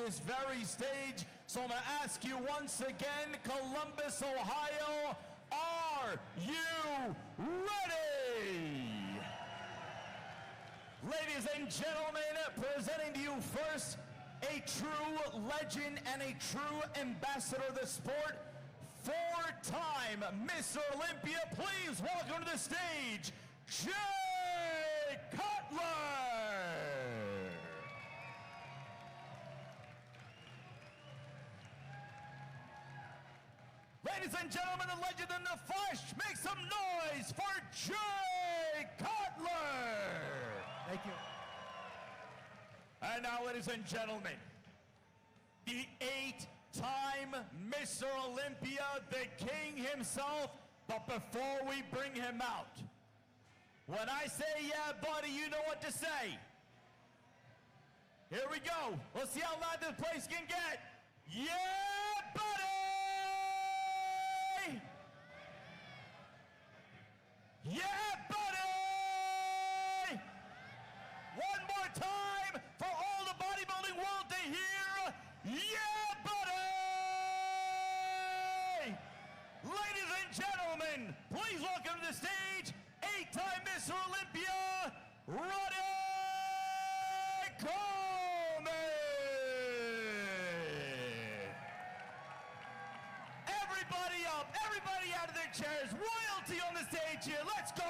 this very stage. So I'm going to ask you once again, Columbus, Ohio, are you ready? Ladies and gentlemen, presenting to you first, a true legend and a true ambassador of the sport, four-time Mr. Olympia. Please welcome to the stage, Jay Cutler. Ladies and gentlemen, the legend in the flesh, make some noise for Jay Cutler. Thank you. And now, ladies and gentlemen, the eight-time Mr. Olympia, the king himself. But before we bring him out, when I say, yeah, buddy, you know what to say. Here we go. Let's see how loud this place can get. Yeah, buddy! Yeah, buddy! One more time for all the bodybuilding world to hear. Yeah, buddy! Ladies and gentlemen, please welcome to the stage, eight-time Mr. Olympia, Ronnie Coleman! Everybody up, everybody out of their chairs, royalty on the stage here, let's go!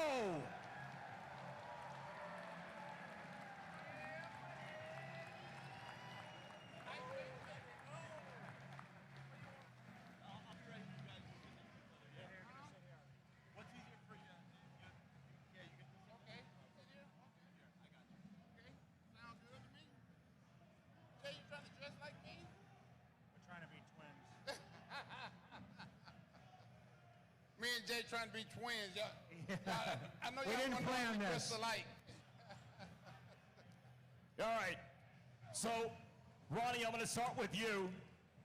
Me and Jay trying to be twins. Yeah. I know We didn't plan this. Alike. All right, so Ronnie, I'm going to start with you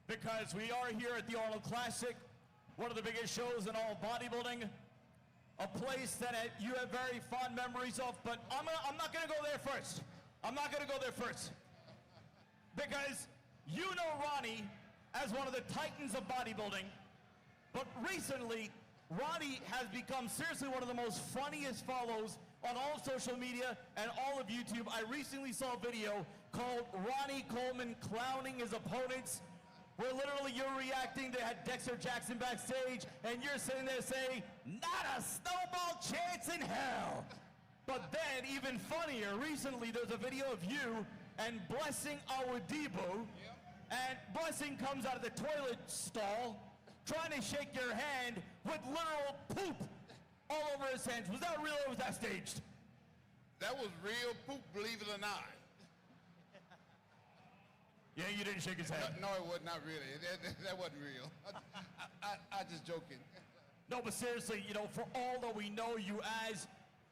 because we are here at the Arnold Classic, one of the biggest shows in all of bodybuilding, a place that you have very fond memories of, but I'm not going to go there first. I'm not going to go there first because you know Ronnie as one of the titans of bodybuilding, but recently Ronnie has become seriously one of the most funniest follows on all social media and all of YouTube. I recently saw a video called Ronnie Coleman clowning his opponents, where literally you're reacting to Dexter Jackson backstage and you're sitting there saying, not a snowball chance in hell. But then, even funnier, recently there's a video of you and Blessing Awadibu, and Blessing comes out of the toilet stall trying to shake your hand with literal poop all over his hands. Was that real or was that staged? That was real poop, believe it or not. Yeah, you didn't shake his hand. No, it was not really. That wasn't real. I just joking. No, but seriously, you know, for all that we know you as,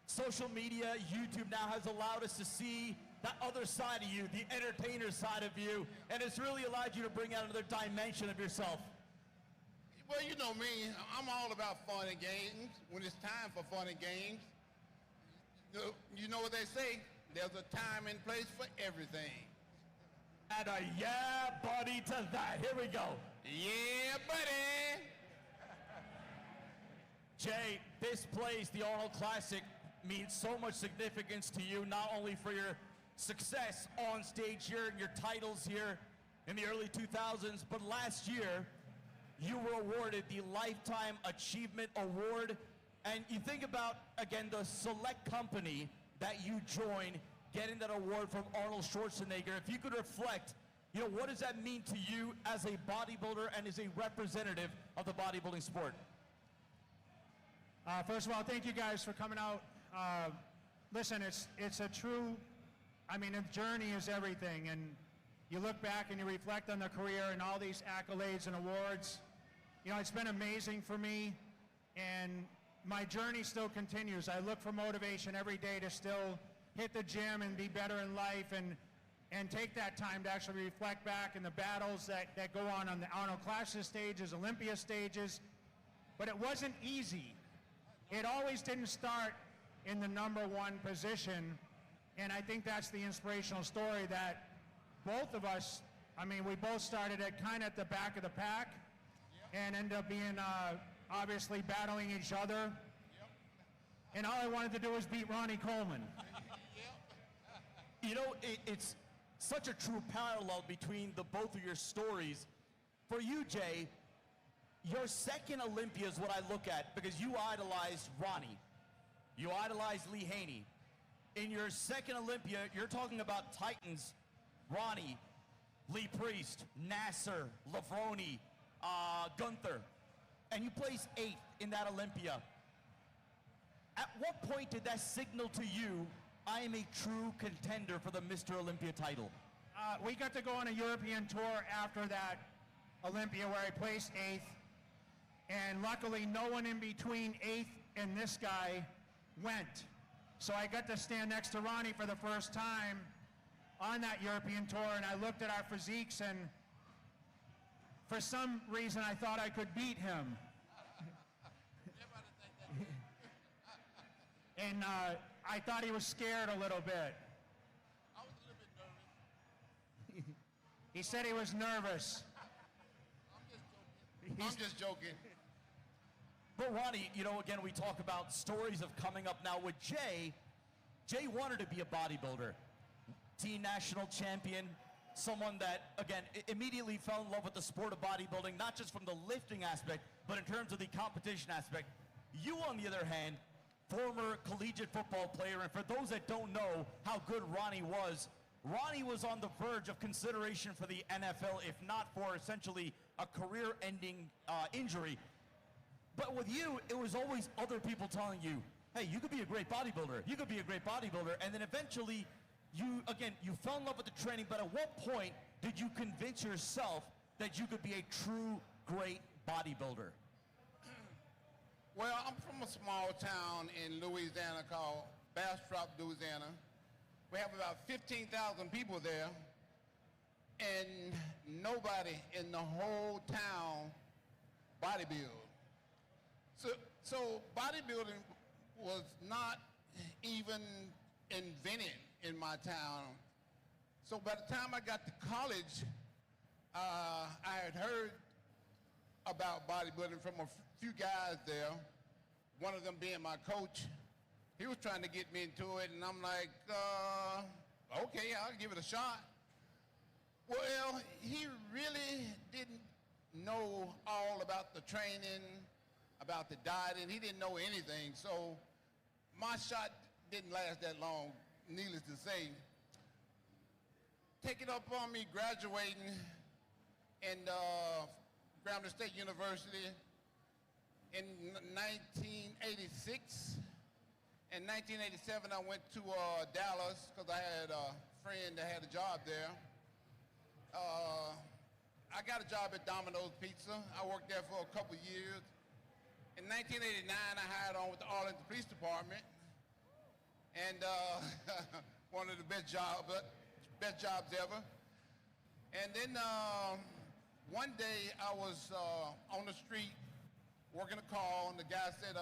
social media, YouTube now has allowed us to see that other side of you, the entertainer side of you, and it's really allowed you to bring out another dimension of yourself. Well, you know me, I'm all about fun and games. When it's time for fun and games, you know what they say, there's a time and place for everything. And a yeah, buddy, to that. Here we go. Yeah, buddy. Jay, this place, the Arnold Classic, means so much significance to you, not only for your success on stage here and your titles here in the early 2000s, but last year, you were awarded the Lifetime Achievement Award. And you think about, again, the select company that you joined, getting that award from Arnold Schwarzenegger. If you could reflect, you know, what does that mean to you as a bodybuilder and as a representative of the bodybuilding sport? First of all, thank you guys for coming out. Listen, it's a true, I mean, a journey is everything. And you look back and you reflect on the career and all these accolades and awards. You know, it's been amazing for me, and my journey still continues. I look for motivation every day to still hit the gym and be better in life, and take that time to actually reflect back in the battles that go on the Arnold Classic stages, Olympia stages. But it wasn't easy. It always didn't start in the #1 position, and I think that's the inspirational story that both of us I mean, we both started at kind of at the back of the pack and ended up being obviously battling each other. And all I wanted to do was beat Ronnie Coleman. You know, it's such a true parallel between the both of your stories. For you, Jay, your second Olympia is what I look at because you idolized Ronnie. You idolized Lee Haney. In your second Olympia, you're talking about Titans, Ronnie, Lee Priest, Nasser, Lavroni, Gunther, and you placed 8th in that Olympia. At what point did that signal to you, I am a true contender for the Mr. Olympia title? We got to go on a European tour after that Olympia where I placed 8th, and luckily no one in between 8th and this guy went. So I got to stand next to Ronnie for the first time on that European tour, and I looked at our physiques, and for some reason I thought I could beat him. And I thought he was scared a little bit. I was a little bit nervous. He said he was nervous. I'm just joking. But Ronnie, you know, again, we talk about stories of coming up now with Jay. Jay wanted to be a bodybuilder, teen national champion, someone that, again, immediately fell in love with the sport of bodybuilding, not just from the lifting aspect, but in terms of the competition aspect. You, on the other hand, former collegiate football player, and for those that don't know how good Ronnie was on the verge of consideration for the NFL, if not for essentially a career-ending injury. But with you, it was always other people telling you, hey, you could be a great bodybuilder. You could be a great bodybuilder. And then eventually, you fell in love with the training, but at what point did you convince yourself that you could be a true great bodybuilder? Well, I'm from a small town in Louisiana called Bastrop, Louisiana. We have about 15,000 people there, and nobody in the whole town bodybuilds. So bodybuilding was not even invented in my town. So by the time I got to college, I had heard about bodybuilding from a few guys there, one of them being my coach. He was trying to get me into it, and I'm like, okay, I'll give it a shot. Well, he really didn't know all about the training, about the dieting. He didn't know anything, so my shot didn't last that long, needless to say. Taking up on me graduating in Grambling State University in 1986. In 1987, I went to Dallas because I had a friend that had a job there. I got a job at Domino's Pizza. I worked there for a couple years. In 1989, I hired on with the Arnold Police Department, and one of the best jobs ever. And then one day I was on the street working a call, and the guy said,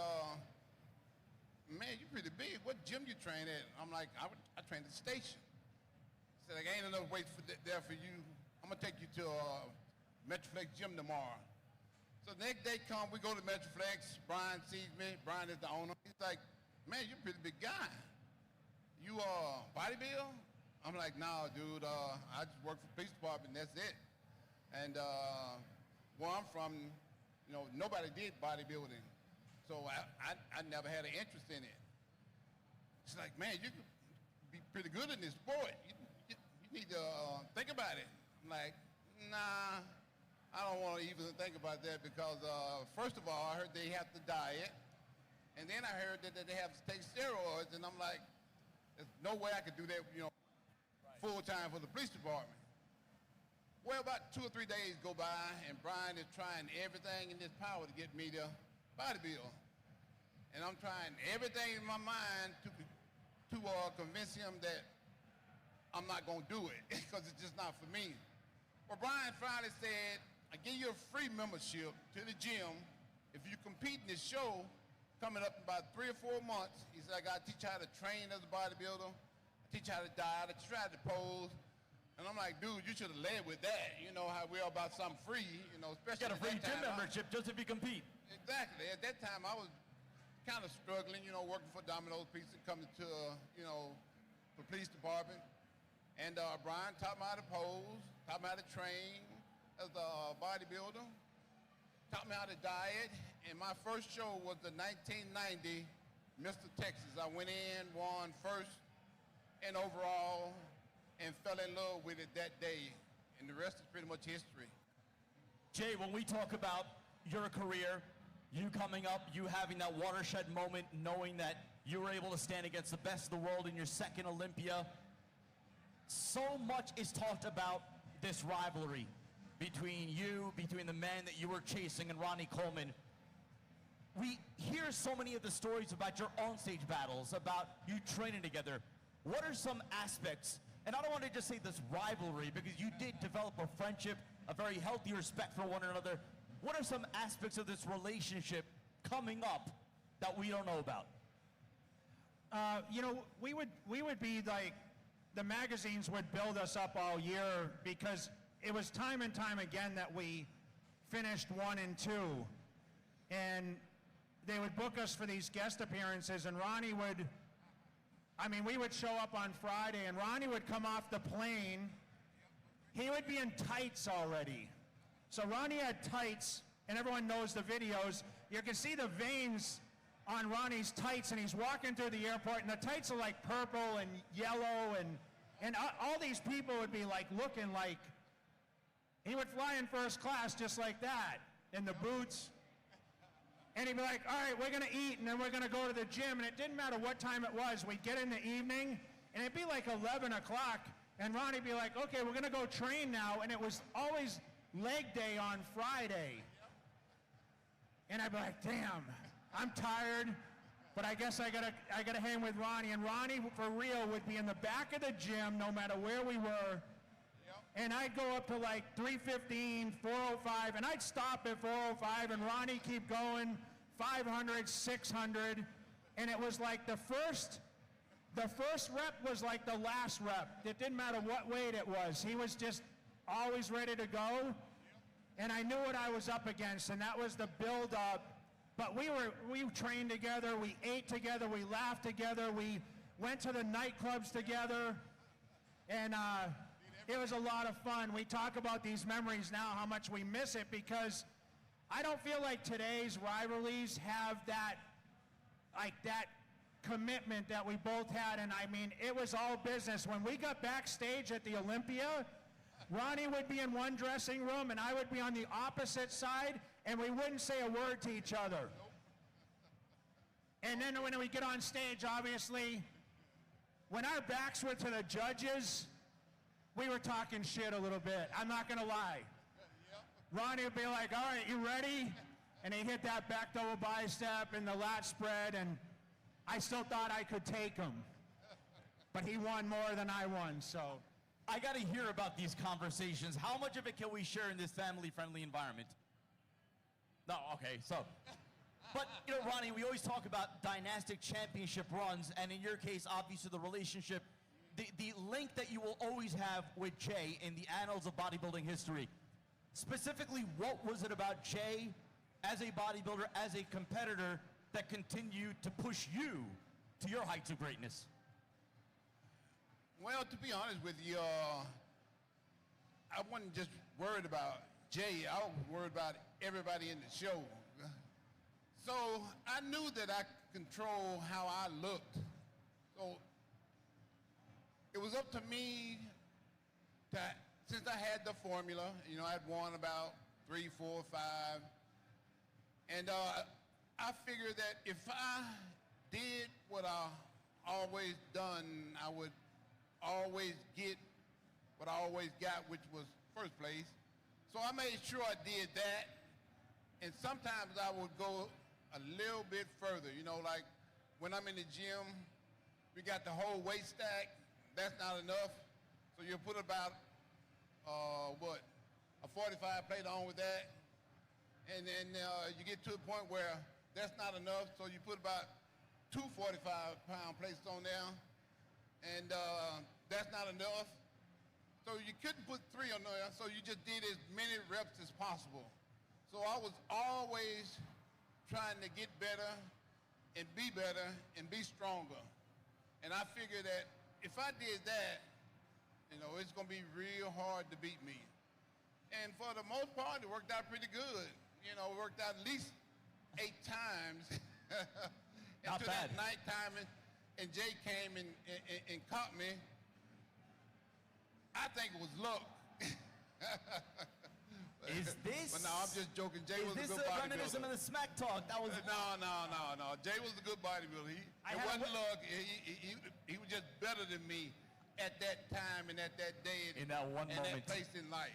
man, you're pretty big. What gym you train at? I'm like, I train at the station. He said, like, ain't enough weight there for you. I'm gonna take you to Metroflex gym tomorrow. So the next day we go to Metroflex. Brian sees me. Brian is the owner. He's like, man, you're a pretty big guy. You bodybuild? I'm like, no, dude, I just work for the police department, that's it. And where I'm from, you know, nobody did bodybuilding. So I never had an interest in it. She's like, man, you could be pretty good in this sport. You need to think about it. I'm like, nah, I don't want to even think about that because first of all, I heard they have to diet. And then I heard that they have to take steroids. And I'm like, there's no way I could do that, you know, full time for the police department. Well, about 2 or 3 days go by, and Brian is trying everything in his power to get me to bodybuild. And I'm trying everything in my mind to convince him that I'm not going to do it because it's just not for me. Well, Brian finally said, I give you a free membership to the gym if you compete in this show coming up in about 3 or 4 months. He said, I got to teach you how to train as a bodybuilder, teach you how to diet, I teach you how to pose. And I'm like, dude, you should have led with that. You know how we're about something free, you know, especially Get a at free that gym time, membership just if you compete. Exactly. At that time, I was kind of struggling, you know, working for Domino's Pizza, coming to, you know, the police department. And Brian taught me how to pose, taught me how to train as a bodybuilder, taught me how to diet. And my first show was the 1990 Mr. Texas. I went in, won first and overall, and fell in love with it that day. And the rest is pretty much history. Jay, when we talk about your career, you coming up, you having that watershed moment, knowing that you were able to stand against the best of the world in your second Olympia, so much is talked about this rivalry between you, between the man that you were chasing and Ronnie Coleman. We hear so many of the stories about your on-stage battles, about you training together. What are some aspects, and I don't want to just say this rivalry, because you did develop a friendship, a very healthy respect for one another. What are some aspects of this relationship coming up that we don't know about? You know, we would be like, the magazines would build us up all year because it was time and time again that we finished 1 and 2. And they would book us for these guest appearances, and Ronnie would, I mean, we would show up on Friday, and Ronnie would come off the plane. He would be in tights already. So Ronnie had tights, and everyone knows the videos. You can see the veins on Ronnie's tights, and he's walking through the airport, and the tights are like purple and yellow, and all these people would be like looking like, he would fly in first class just like that, in the boots. And he'd be like, all right, we're gonna eat, and then we're gonna go to the gym, and it didn't matter what time it was. We'd get in the evening, and it'd be like 11 o'clock, and Ronnie'd be like, okay, we're gonna go train now, and it was always leg day on Friday. And I'd be like, damn, I'm tired, but I guess I gotta hang with Ronnie. And Ronnie, for real, would be in the back of the gym no matter where we were. And I'd go up to like 315, 405, and I'd stop at 405, and Ronnie keep going, 500, 600. And it was like the first rep was like the last rep. It didn't matter what weight it was. He was just always ready to go. And I knew what I was up against, and that was the build-up. But we trained together, we ate together, we laughed together, we went to the nightclubs together, and it was a lot of fun. We talk about these memories now, how much we miss it, because I don't feel like today's rivalries have that commitment that we both had. And I mean, it was all business. When we got backstage at the Olympia, Ronnie would be in one dressing room and I would be on the opposite side, and we wouldn't say a word to each other. And then when we get on stage, obviously, when our backs were to the judges, we were talking shit a little bit. I'm not gonna lie. Ronnie would be like, all right, you ready? And he hit that back double bicep and the lat spread, and I still thought I could take him. But he won more than I won, so. I got to hear about these conversations. How much of it can we share in this family-friendly environment? No, okay, so. But, you know, Ronnie, we always talk about dynastic championship runs, and in your case, obviously the relationship, the link that you will always have with Jay in the annals of bodybuilding history. Specifically, what was it about Jay as a bodybuilder, as a competitor, that continued to push you to your heights of greatness? Well, to be honest with you, I wasn't just worried about Jay. I was worried about everybody in the show. So I knew that I could control how I looked. So it was up to me to, since I had the formula, you know, I'd won about 3, 4, 5. And I figured that if I did what I always done, I would always get what I always got, which was first place. So I made sure I did that. And sometimes I would go a little bit further. You know, like when I'm in the gym, we got the whole weight stack. That's not enough. So you put about, a 45 plate on with that. And then you get to a point where that's not enough. So you put about 2 45-pound plates on there. And that's not enough. So you couldn't put 3 on there, so you just did as many reps as possible. So I was always trying to get better and be stronger. And I figured that if I did that, you know, it's gonna be real hard to beat me. And for the most part, it worked out pretty good. You know, it worked out at least 8 times. Not Until bad. that nighttime, and Jay came and caught me. I think it was luck. Is this? But no, I'm just joking. Jay was a Is good this a reminiscent of bodybuilder. the smack talk? That was. No. Jay was a good bodybuilder. It wasn't luck. He was just better than me at that time and at that day In that one and moment. that place in life.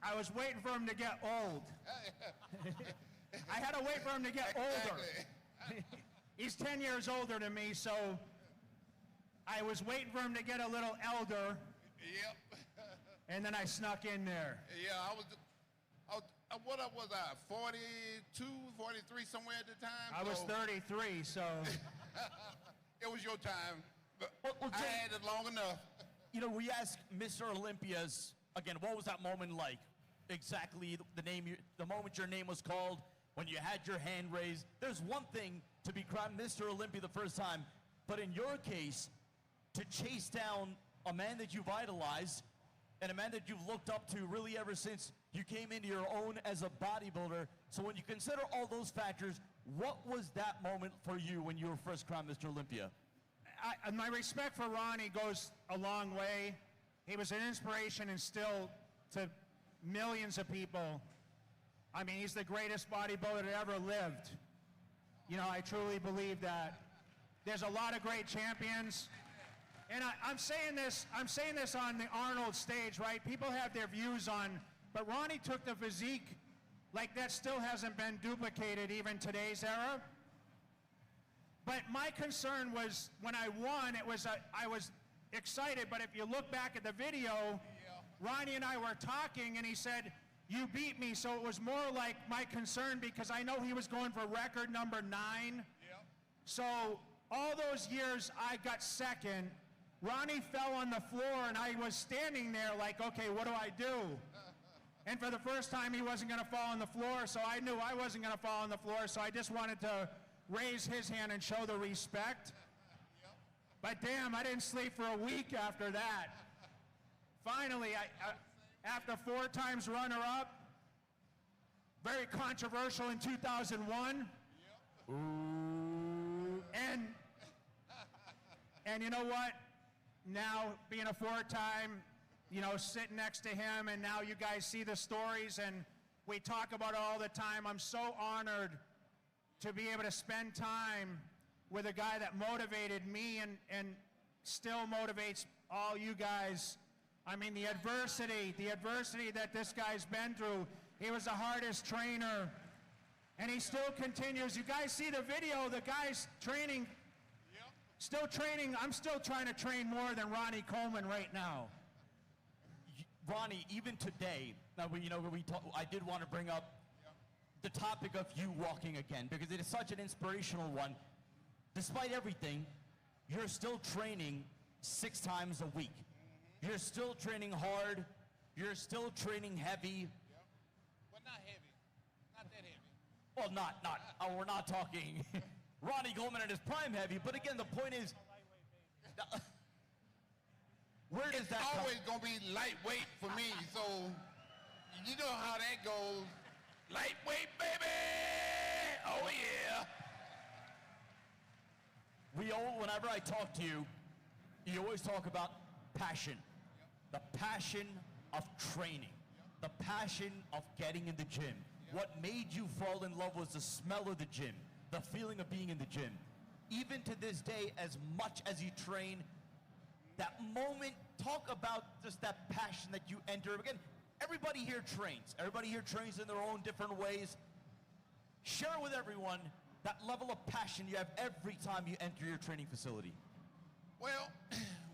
I was waiting for him to get old. I had to wait for him to get older. Exactly. He's 10 years older than me, so I was waiting for him to get a little elder, Yep. and then I snuck in there. Yeah, what was I, 42, 43, somewhere at the time? I was So 33, so it was your time. But Well, I Jay- had it long enough. You know, we ask Mr. Olympias again. What was that moment like? Exactly the moment your name was called, when you had your hand raised. There's one thing to be crowned Mr. Olympia the first time, but in your case, to chase down a man that you've idolized and a man that you've looked up to really ever since you came into your own as a bodybuilder. So when you consider all those factors, what was that moment for you when you were first crowned Mr. Olympia? my respect for Ronnie goes a long way. He was an inspiration and still to millions of people. I mean, he's the greatest bodybuilder that ever lived. You know, I truly believe that. There's a lot of great champions. And I'm saying this on the Arnold stage, right? People have their views on, but Ronnie took the physique like that still hasn't been duplicated even today's era. But my concern was when I won, I was excited, but if you look back at the video, Ronnie and I were talking and he said, "You beat me," so it was more like my concern because I know he was going for record number 9. So all those years I got second. Ronnie fell on the floor and I was standing there like, okay, what do I do? And for the first time he wasn't gonna fall on the floor, so I knew I wasn't gonna fall on the floor, so I just wanted to raise his hand and show the respect. But damn, I didn't sleep for a week after that. Finally, after 4 times runner-up, very controversial in 2001. And you know what? Now, being a 4-time, you know, sitting next to him, and now you guys see the stories, and we talk about it all the time. I'm so honored to be able to spend time with a guy that motivated me and still motivates all you guys. I mean, the adversity that this guy's been through. He was the hardest trainer, and he still continues. You guys see the video, the guy's training, still training. I'm still trying to train more than Ronnie Coleman right now. Ronnie, even today, now I did want to bring up the topic of you walking again, because it is such an inspirational one. Despite everything, you're still training 6 times a week. You're still training hard. You're still training heavy. But not heavy. Not that heavy. Well, we're not talking Ronnie Coleman at his prime heavy, but again, the point is, where does that come? Always gonna be lightweight for me, so you know how that goes. Lightweight, baby! Oh yeah! Whenever I talk to you, you always talk about passion. The passion of training. The passion of getting in the gym. What made you fall in love was the smell of the gym. The feeling of being in the gym. Even to this day, as much as you train, that moment, talk about just that passion that you enter. Again, everybody here trains. Everybody here trains in their own different ways. Share with everyone that level of passion you have every time you enter your training facility. Well,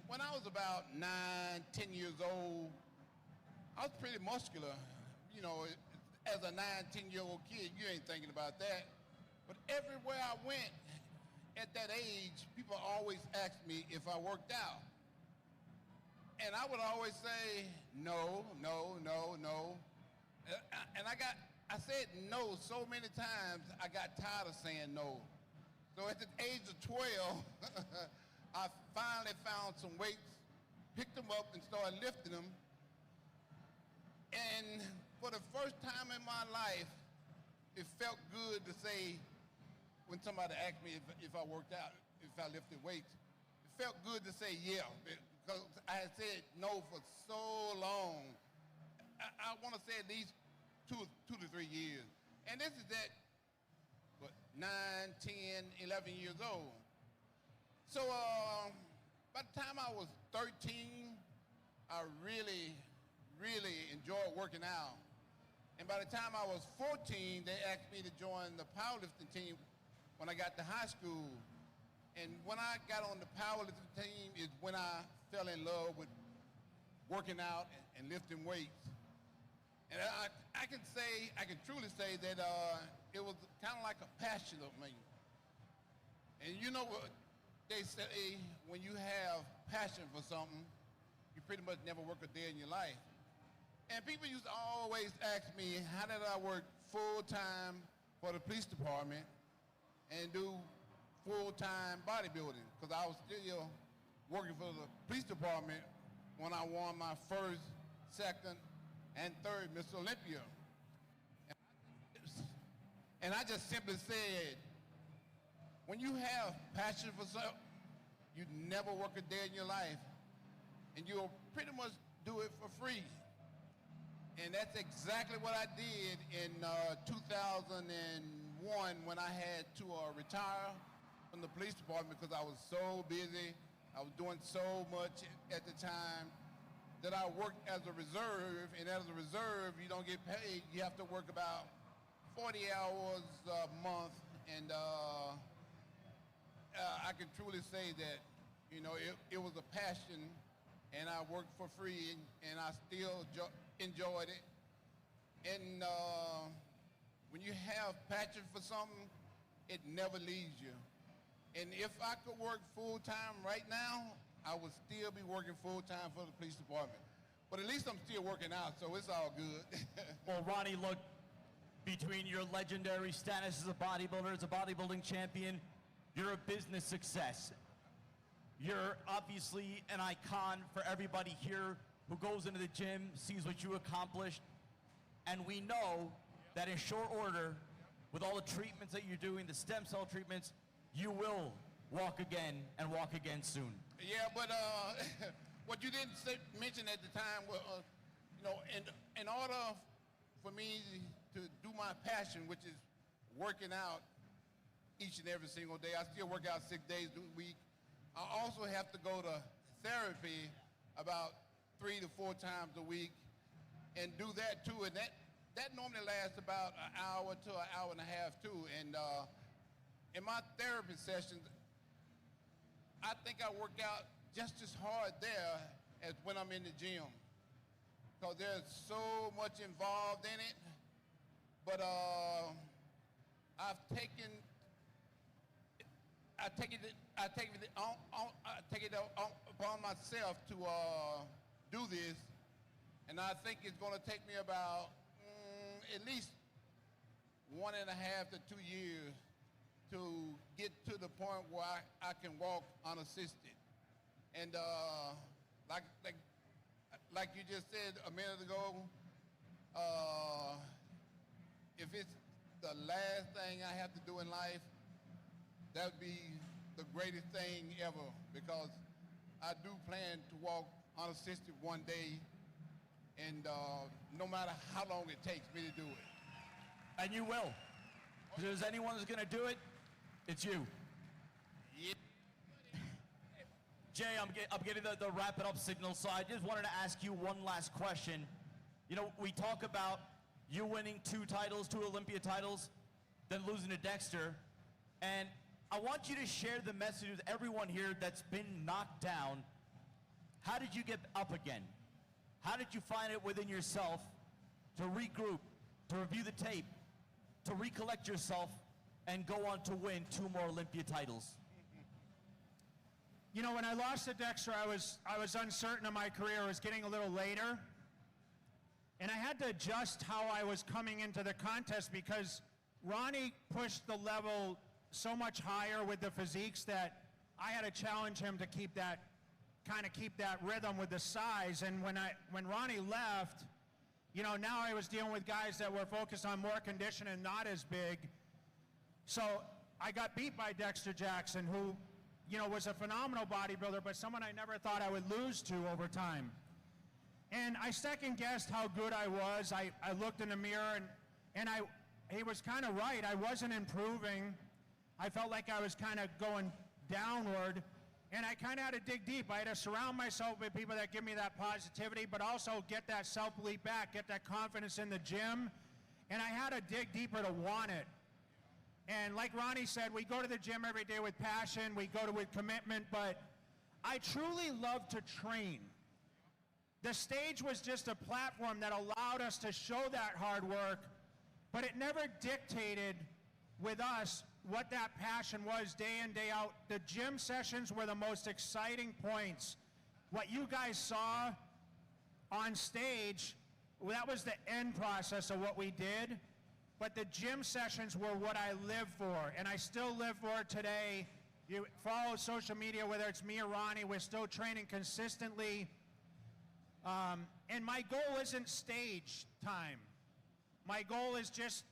when I was about 9, 10 years old, I was pretty muscular. You know, as a 9, 10-year-old kid, you ain't thinking about that. But everywhere I went at that age, people always asked me if I worked out. And I would always say, no, no, no, no. And I said no so many times, I got tired of saying no. So at the age of 12, I finally found some weights, picked them up and started lifting them. And for the first time in my life, it felt good to say, when somebody asked me if I worked out, if I lifted weights, it felt good to say yeah, because I had said no for so long. I want to say at least two to 3 years. And this is at, what, 9, 10, 11 years old. So by the time I was 13, I really enjoyed working out. And by the time I was 14, they asked me to join the powerlifting team when I got to high school. And when I got on the powerlifting team is when I fell in love with working out and lifting weights. And I can truly say that it was kind of like a passion of mine. And you know what they say, when you have passion for something, you pretty much never work a day in your life. And people used to always ask me, how did I work full-time for the police department and do full-time bodybuilding? Because I was still working for the police department when I won my first, second, and third Miss Olympia. And I just simply said, when you have passion for something, you never work a day in your life, and you'll pretty much do it for free. And that's exactly what I did in 2001 when I had to retire from the police department because I was so busy. I was doing so much at the time that I worked as a reserve, and as a reserve, you don't get paid. You have to work about 40 hours a month, and I can truly say that, you know, it was a passion, and I worked for free, and I still enjoyed it. And when you have passion for something, it never leaves you. And if I could work full-time right now, I would still be working full-time for the police department. But at least I'm still working out, so it's all good. Well, Ronnie, look, between your legendary status as a bodybuilder, as a bodybuilding champion, you're a business success. You're obviously an icon for everybody here who goes into the gym, sees what you accomplished. And we know that in short order, with all the treatments that you're doing, the stem cell treatments, you will walk again and walk again soon. Yeah, but what you didn't mention at the time was, you know, in order for me to do my passion, which is working out each and every single day, I still work out 6 days a week. I also have to go to therapy about 3 to 4 times a week and do that too. And that normally lasts about an hour to an hour and a half too. And in my therapy sessions, I think I work out just as hard there as when I'm in the gym, because there's so much involved in it. But I take it upon myself to do this, and I think it's going to take me about at least 1.5 to 2 years to get to the point where I can walk unassisted. And like you just said a minute ago, if it's the last thing I have to do in life, that would be the greatest thing ever, because I do plan to walk unassisted one day, and no matter how long it takes me to do it. And you will. If there's anyone who's going to do it, it's you. Yeah. Jay, I'm getting the wrap it up signal, so I just wanted to ask you one last question. You know, we talk about you winning 2 titles, 2 Olympia titles, then losing to Dexter, and I want you to share the message with everyone here that's been knocked down. How did you get up again? How did you find it within yourself to regroup, to review the tape, to recollect yourself, and go on to win 2 more Olympia titles? You know, when I lost to Dexter, I was uncertain of my career. It was getting a little later. And I had to adjust how I was coming into the contest because Ronnie pushed the level so much higher with the physiques that I had to challenge him to keep that rhythm with the size. And when Ronnie left, you know, now I was dealing with guys that were focused on more condition and not as big. So I got beat by Dexter Jackson, who, you know, was a phenomenal bodybuilder, but someone I never thought I would lose to over time. And I second-guessed how good I was. I looked in the mirror, and he was kind of right. I wasn't improving. I felt like I was kind of going downward, and I kind of had to dig deep. I had to surround myself with people that give me that positivity, but also get that self-belief back, get that confidence in the gym, and I had to dig deeper to want it. And like Ronnie said, we go to the gym every day with passion, we go to with commitment, but I truly love to train. The stage was just a platform that allowed us to show that hard work, but it never dictated with us what that passion was day in, day out. The gym sessions were the most exciting points. What you guys saw on stage, well, that was the end process of what we did, but the gym sessions were what I live for, and I still live for today. You follow social media, whether it's me or Ronnie, we're still training consistently. And my goal isn't stage time. My goal is just,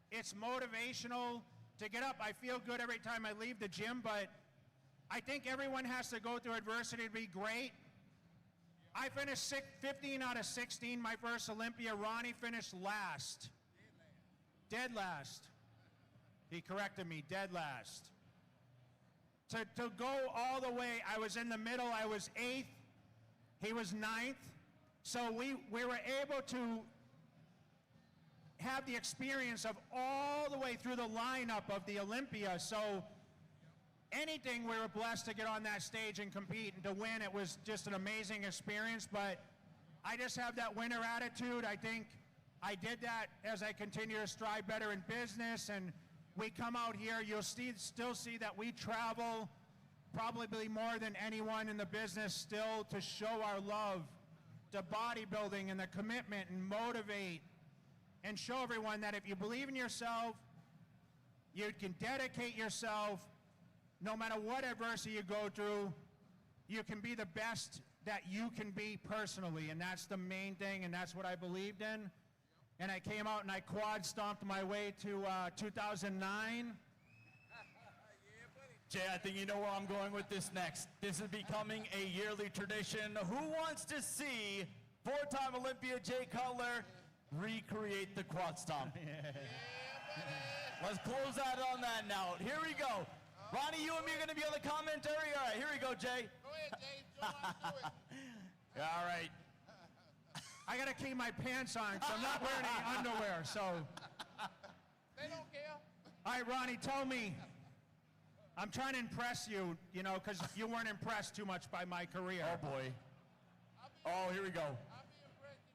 it's motivational to get up. I feel good every time I leave the gym, but I think everyone has to go through adversity to be great. I finished 15 out of 16 my first Olympia. Ronnie finished last. Dead last. He corrected me, dead last. To go all the way, I was in the middle, I was 8th, he was 9th. So we were able to have the experience of all the way through the lineup of the Olympia. So anything, we were blessed to get on that stage and compete and to win. It was just an amazing experience, but I just have that winner attitude. I think I did that as I continue to strive better in business, and we come out here, you'll still see that we travel probably more than anyone in the business still to show our love to bodybuilding and the commitment and motivate and show everyone that if you believe in yourself, you can dedicate yourself, no matter what adversity you go through, you can be the best that you can be personally, and that's the main thing, and that's what I believed in. And I came out and I quad stomped my way to 2009. Jay, I think you know where I'm going with this next. This is becoming a yearly tradition. Who wants to see four-time Olympia Jay Cutler recreate the quad stomp? Let's close out on that note. Here we go. Ronnie, you and me are going to be on the commentary. All right, here we go, Jay. Go ahead, Jay. Join to it. All right. I got to keep my pants on because I'm not wearing any underwear, so. They don't care. All right, Ronnie, tell me. I'm trying to impress you, you know, because you weren't impressed too much by my career. Oh, boy. Oh, here we go.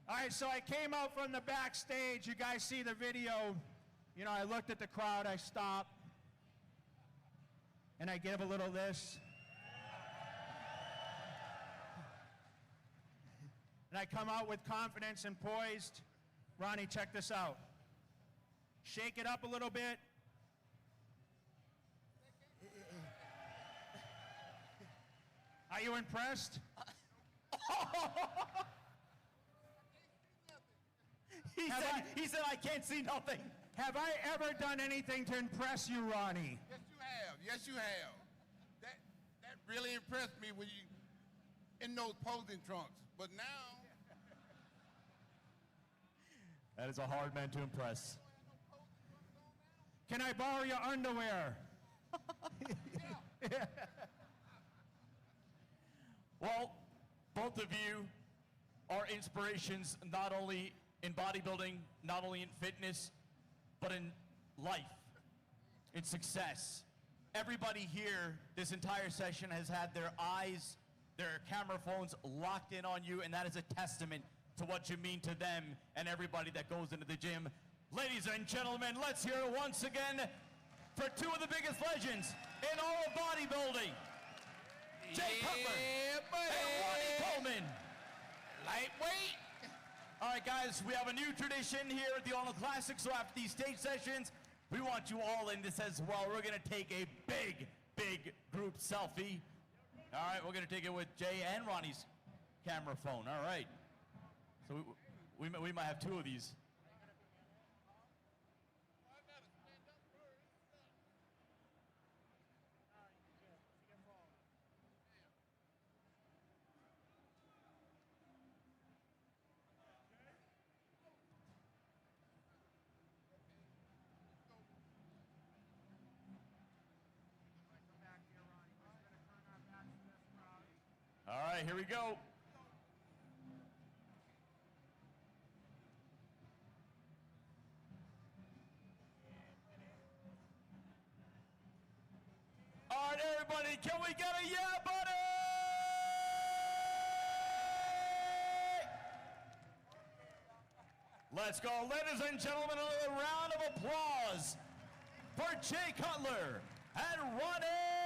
All right, so I came out from the backstage. You guys see the video. You know, I looked at the crowd. I stopped. And I give a little this. And I come out with confidence and poised. Ronnie, check this out. Shake it up a little bit. Are you impressed? He said, I can't see nothing. Have I ever done anything to impress you, Ronnie? Yes, you have. Yes, you have. That really impressed me when you in those posing trunks. But now, that is a hard man to impress. Can I borrow your underwear? Well, both of you are inspirations not only in bodybuilding, not only in fitness, but in life, in success. Everybody here, this entire session has had their eyes, their camera phones locked in on you, and that is a testament to what you mean to them and everybody that goes into the gym. Ladies and gentlemen, let's hear it once again for two of the biggest legends in all of bodybuilding. Jay Cutler, buddy. and Ronnie Coleman. Lightweight. All right, guys, we have a new tradition here at the Arnold Classic, so after these stage sessions, we want you all in this as well. We're going to take a big, big group selfie. All right, we're going to take it with Jay and Ronnie's camera phone. All right. So we might have two of these. All right, here we go. All right, everybody, can we get a yeah, buddy? Let's go, ladies and gentlemen, another round of applause for Jay Cutler and Ronnie